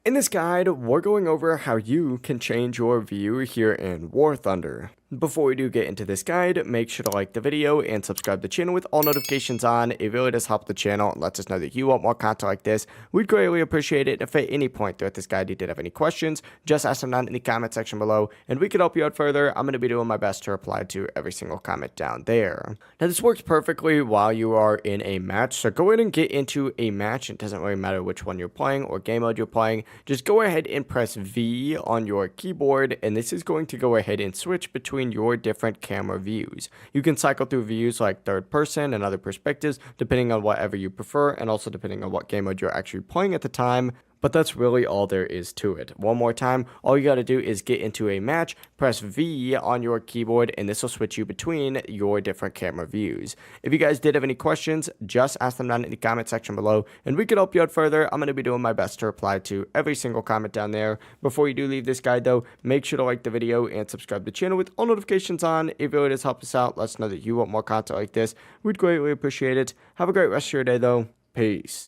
In this guide, we're going over how you can change your view here in War Thunder. Before we do get into this guide, make sure to like the video and subscribe to the channel with all notifications on. It really does help the channel and lets us know that you want more content like this. We'd greatly appreciate it if at any point throughout this guide you did have any questions, just ask them down in the comment section below and we could help you out further. I'm going to be doing my best to reply to every single comment down there. Now this works perfectly while you are in a match, so go ahead and get into a match. It doesn't really matter which one you're playing or game mode you're playing. Just go ahead and press V on your keyboard and this is going to go ahead and switch between your different camera views. You can cycle through views like third person and other perspectives depending on whatever you prefer and also depending on what game mode you're actually playing at the time. But that's really all there is to it. One more time, all you got to do is get into a match, press V on your keyboard, and this will switch you between your different camera views. If you guys did have any questions, just ask them down in the comment section below, and we could help you out further. I'm going to be doing my best to reply to every single comment down there. Before you do leave this guide, though, make sure to like the video and subscribe to the channel with all notifications on. It really does help us out. Let us know that you want more content like this. We'd greatly appreciate it. Have a great rest of your day, though. Peace.